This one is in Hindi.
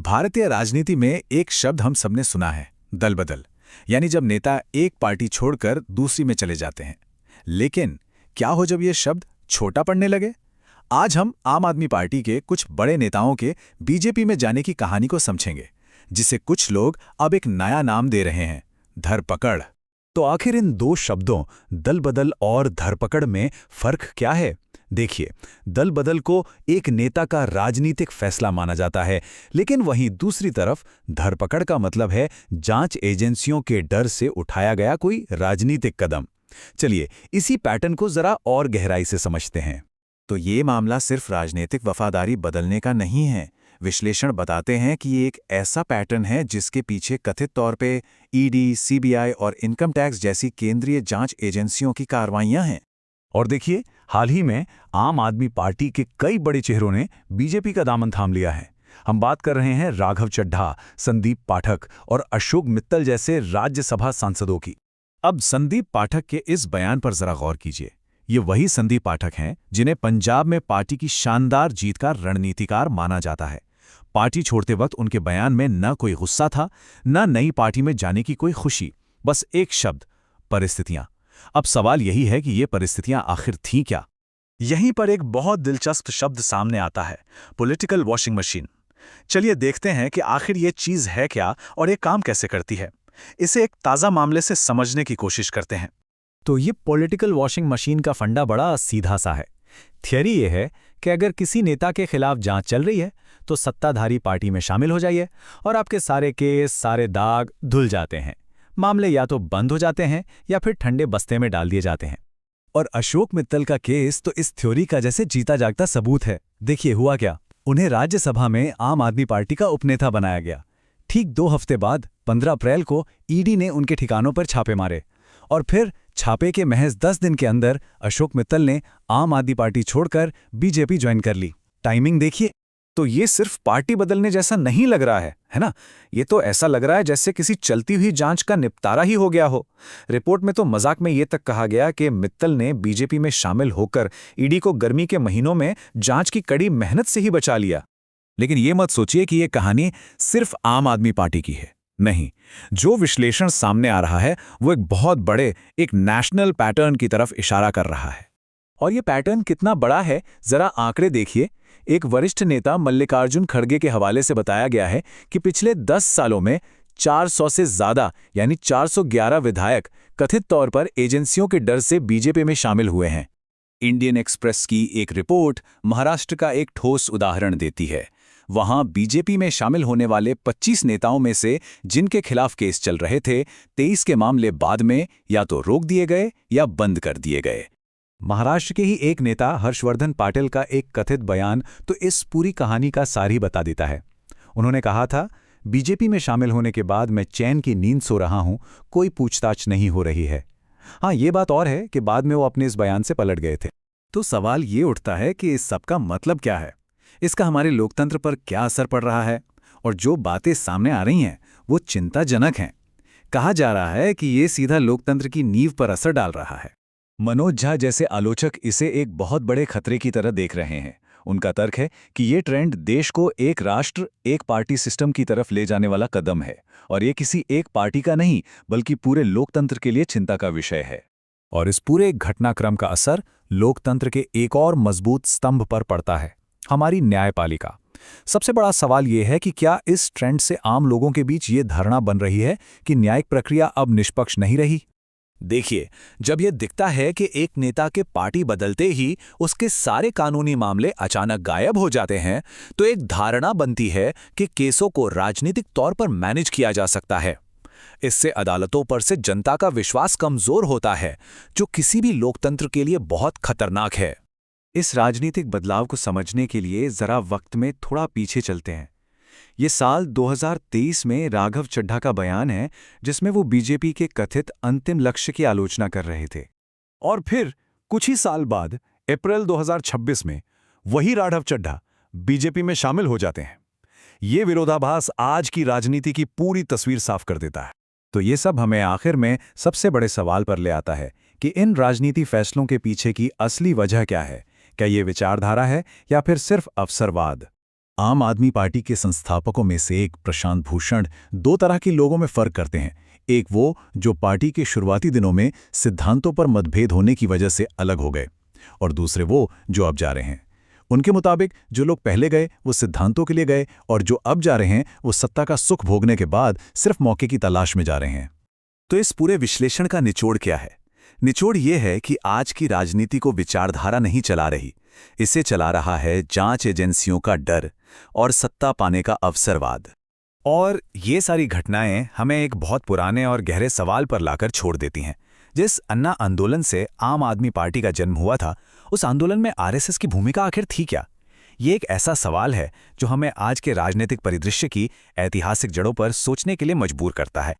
भारतीय राजनीति में एक शब्द हम सबने सुना है, दल बदल। यानी जब नेता एक पार्टी छोड़कर दूसरी में चले जाते हैं। लेकिन क्या हो जब ये शब्द छोटा पड़ने लगे? आज हम आम आदमी पार्टी के कुछ बड़े नेताओं के बीजेपी में जाने की कहानी को समझेंगे, जिसे कुछ लोग अब एक नया नाम दे रहे हैं, धरपकड़। तो आखिर इन दो शब्दों दल बदल और धरपकड़ में फर्क क्या है? देखिए, दल बदल को एक नेता का राजनीतिक फैसला माना जाता है, लेकिन वहीं दूसरी तरफ धरपकड़ का मतलब है जांच एजेंसियों के डर से उठाया गया कोई राजनीतिक कदम। चलिए इसी पैटर्न को जरा और गहराई से समझते हैं। तो ये मामला सिर्फ राजनीतिक वफादारी बदलने का नहीं है। विश्लेषण बताते हैं कि ये एक ऐसा पैटर्न है जिसके पीछे कथित तौर पे ईडी, सीबीआई और इनकम टैक्स जैसी केंद्रीय जांच एजेंसियों की कार्रवाइयां हैं। और देखिए, हाल ही में आम आदमी पार्टी के कई बड़े चेहरों ने बीजेपी का दामन थाम लिया है। हम बात कर रहे हैं राघव चड्ढा, संदीप पाठक और अशोक मित्तल जैसे राज्यसभा सांसदों की। अब संदीप पाठक के इस बयान पर जरा गौर कीजिए। ये वही संदीप पाठक हैं जिन्हें पंजाब में पार्टी की शानदार जीत का रणनीतिकार माना जाता है। पार्टी छोड़ते वक्त उनके बयान में न कोई गुस्सा था, न नई पार्टी में जाने की कोई खुशी, बस एक शब्द, परिस्थितियां। अब सवाल यही है कि ये परिस्थितियां आखिर थीं क्या? यहीं पर एक बहुत दिलचस्प शब्द सामने आता है, पॉलिटिकल वॉशिंग मशीन। चलिए देखते हैं कि आखिर ये चीज़ है क्या और ये काम कैसे करती है। इसे एक ताज़ा मामले से समझने की कोशिश करते हैं। तो ये पॉलिटिकल वॉशिंग मशीन का फंडा बड़ा सीधा सा है। थियरी ये है कि अगर किसी नेता के खिलाफ जांच चल रही है तो सत्ताधारी पार्टी में शामिल हो जाइए और आपके सारे केस, सारे दाग धुल जाते हैं। मामले या तो बंद हो जाते हैं या फिर ठंडे बस्ते में डाल दिए जाते हैं। और अशोक मित्तल का केस तो इस थ्योरी का जैसे जीता जागता सबूत है। देखिए हुआ क्या, उन्हें राज्यसभा में आम आदमी पार्टी का उपनेता बनाया गया। ठीक 2 हफ्ते बाद 15 अप्रैल को ईडी ने उनके ठिकानों पर छापे मारे और फिर छापे के महज 10 दिन के अंदर अशोक मित्तल ने आम आदमी पार्टी छोड़कर बीजेपी ज्वाइन कर ली। टाइमिंग देखिए, तो ये सिर्फ पार्टी बदलने जैसा नहीं लग रहा है ना? ये तो ऐसा लग रहा है जैसे किसी चलती हुई जांच का निपटारा ही हो गया हो। रिपोर्ट में तो मजाक में ये तक कहा गया कि मित्तल ने बीजेपी में शामिल होकर ईडी को गर्मी के महीनों में जांच की कड़ी मेहनत से ही बचा लिया। लेकिन ये मत सोचिए कि ये कहानी सिर्फ आम आदमी पार्टी की है। नहीं, जो विश्लेषण सामने आ रहा है वो एक बहुत बड़े, एक नेशनल पैटर्न की तरफ इशारा कर रहा है। और ये पैटर्न कितना बड़ा है, जरा आंकड़े देखिए। एक वरिष्ठ नेता मल्लिकार्जुन खड़गे के हवाले से बताया गया है कि पिछले 10 सालों में 400 से ज्यादा यानी 411 विधायक कथित तौर पर एजेंसियों के डर से बीजेपी में शामिल हुए हैं। इंडियन एक्सप्रेस की एक रिपोर्ट महाराष्ट्र का एक ठोस उदाहरण देती है। वहां बीजेपी में शामिल होने वाले 25 नेताओं में से जिनके खिलाफ केस चल रहे थे, 23 के मामले बाद में या तो रोक दिए गए या बंद कर दिए गए। महाराष्ट्र के ही एक नेता हर्षवर्धन पाटिल का एक कथित बयान तो इस पूरी कहानी का सार ही बता देता है। उन्होंने कहा था, बीजेपी में शामिल होने के बाद मैं चैन की नींद सो रहा हूं, कोई पूछताछ नहीं हो रही है। हाँ, ये बात और है कि बाद में वो अपने इस बयान से पलट गए थे। तो सवाल ये उठता है कि इस सब का मतलब क्या है? इसका हमारे लोकतंत्र पर क्या असर पड़ रहा है? और जो बातें सामने आ रही हैं वो चिंताजनक हैं। कहा जा रहा है कि ये सीधा लोकतंत्र की नींव पर असर डाल रहा है। मनोज झा जैसे आलोचक इसे एक बहुत बड़े खतरे की तरह देख रहे हैं। उनका तर्क है कि ये ट्रेंड देश को एक राष्ट्र, एक पार्टी सिस्टम की तरफ ले जाने वाला कदम है और ये किसी एक पार्टी का नहीं बल्कि पूरे लोकतंत्र के लिए चिंता का विषय है। और इस पूरे घटनाक्रम का असर लोकतंत्र के एक और मजबूत स्तंभ पर पड़ता है, हमारी न्यायपालिका। सबसे बड़ा सवाल यह है कि क्या इस ट्रेंड से आम लोगों के बीच ये धारणा बन रही है कि न्यायिक प्रक्रिया अब निष्पक्ष नहीं रही? देखिए, जब यह दिखता है कि एक नेता के पार्टी बदलते ही उसके सारे कानूनी मामले अचानक गायब हो जाते हैं, तो एक धारणा बनती है कि केसों को राजनीतिक तौर पर मैनेज किया जा सकता है। इससे अदालतों पर से जनता का विश्वास कमजोर होता है, जो किसी भी लोकतंत्र के लिए बहुत खतरनाक है। इस राजनीतिक बदलाव को समझने के लिए जरा वक्त में थोड़ा पीछे चलते हैं। ये साल 2023 में राघव चड्ढा का बयान है, जिसमें वो बीजेपी के कथित अंतिम लक्ष्य की आलोचना कर रहे थे। और फिर कुछ ही साल बाद अप्रैल 2026 में वही राघव चड्ढा बीजेपी में शामिल हो जाते हैं। ये विरोधाभास आज की राजनीति की पूरी तस्वीर साफ कर देता है। तो ये सब हमें आखिर में सबसे बड़े सवाल पर ले आता है कि इन राजनीति फैसलों के पीछे की असली वजह क्या है? क्या ये विचारधारा है या फिर सिर्फ अवसरवाद? आम आदमी पार्टी के संस्थापकों में से एक प्रशांत भूषण दो तरह के लोगों में फर्क करते हैं। एक वो जो पार्टी के शुरुआती दिनों में सिद्धांतों पर मतभेद होने की वजह से अलग हो गए, और दूसरे वो जो अब जा रहे हैं। उनके मुताबिक जो लोग पहले गए वो सिद्धांतों के लिए गए, और जो अब जा रहे हैं वो सत्ता का सुख भोगने के बाद सिर्फ मौके की तलाश में जा रहे हैं। तो इस पूरे विश्लेषण का निचोड़ क्या है? निचोड़ ये है कि आज की राजनीति को विचारधारा नहीं चला रही, इसे चला रहा है जांच एजेंसियों का डर और सत्ता पाने का अवसरवाद। और ये सारी घटनाएं हमें एक बहुत पुराने और गहरे सवाल पर लाकर छोड़ देती हैं। जिस अन्ना आंदोलन से आम आदमी पार्टी का जन्म हुआ था, उस आंदोलन में आरएसएस की भूमिका आखिर थी क्या? ये एक ऐसा सवाल है जो हमें आज के राजनीतिक परिदृश्य की ऐतिहासिक जड़ों पर सोचने के लिए मजबूर करता है।